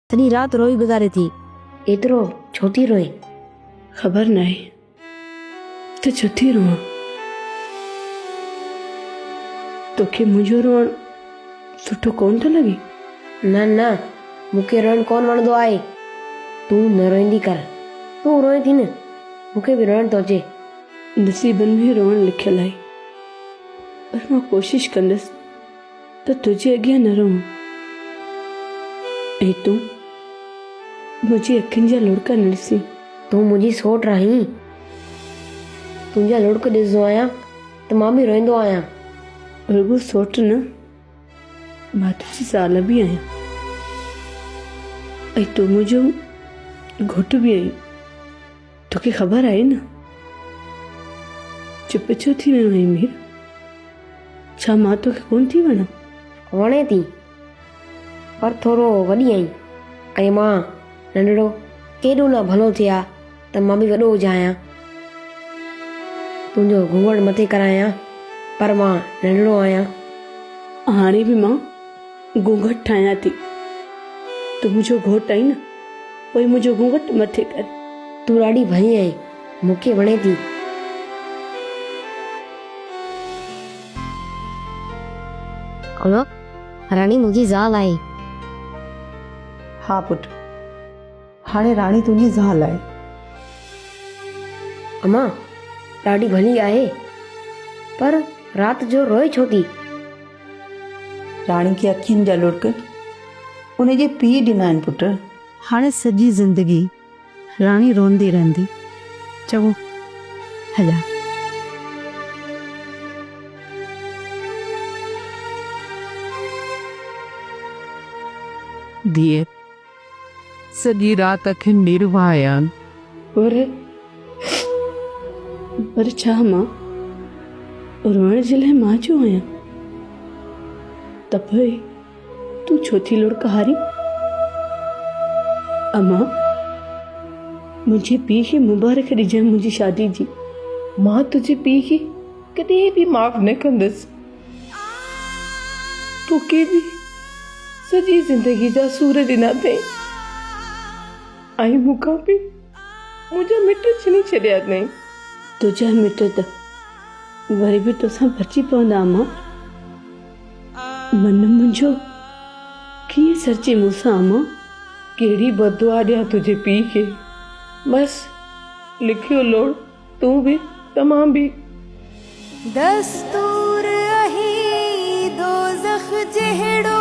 सॼी रात रोई गुज़ारे थी। एतिरो छो थी रोए? ख़बर नाहे त छो थी रोआं। तोखे मुंहिंजो रोअण सुठो कोन थो लॻे? न न, मूंखे रोइण कोन वणंदो आहे। तूं न रोईंदी कर, तूं रोए थी न, मूंखे बि रोइण थो अचे। नसीबनि में रोअण लिखियलु आहे, पर मां कोशिशि कंदसि त तुंहिंजे अॻियां न रोवां। ऐं तूं मुंहिंजी अखियुनि जा लुड़का न ॾिसी। तूं मुंहिंजी सोट रहीं। तुंहिंजा लुड़क ॾिसंदो आहियां त मां बि रोईंदो आहियां। रुॻो सोट न, मां तुंहिंजी ज़ाल बि आहियां, ऐं तूं मुंहिंजो घोटु बि आहीं। तोखे ख़बर आहे न। चुप छो थी वियो आहीं मीर? छा मां तोखे कोन थी वणां? वणे थी, पर थोरो वॾी आहीं, ऐं मां नंढड़ो। केॾो न भलो थिया त मां बि वॾो हुजां। तुंहिंजो घूंघट मथे करायां, पर मां नंढड़ो आहियां। हाणे बि मां घूंघट ठाहियां थी। तूं मुंहिंजो घोटु आई न, पोइ मुंहिंजो घूंघट मथे कर। तूं ॾाढी भली आहीं, मूंखे वणे थी। अमा, राणी मुंहिंजी ज़ाल आहे। हाँ पुट, हाणे राणी तुंहिंजी ज़ाल आहे। अम्मा ॾाढी भली आहे, पर राति जो रोए छो थी? राणी खे अखियुनि जा लुड़क उनजे पीउ ॾिना आहिनि पुट। हाणे सॼी ज़िंदगी राणी रोंदी रहंदी। चङो, हलिया। धीअ, सॼी राति अखियुनि नीर वहाया आहिनि। पर छा मां रोअण जे लाइ मां जो आहियां? त पोइ तूं छो थी लुड़क हारी? अम्मा, मुंहिंजे पीउ खे मुबारक ॾिजांइ मुंहिंजी शादी जी। मां तुंहिंजे पीउ खे कॾहिं बि माफ़ न कंदसि। तोखे बि सॼी ज़िंदगी जा सूर ॾिना अथई, ऐं मूंखां बि मुंहिंजा मिट छिनी छॾिया अथई। तुंहिंजा मिट त वरी बि तोसां बची पवंदा। अम्मा, मन मुंहिंजो कीअं सरचे मूंसां? अम्मा, कहिड़ी बदुआ ॾियां तुंहिंजे पीउ खे? बसि लिखियो लोड़, तूं बि त मां बि। दस्तूर अही दोज़ख जहिड़ो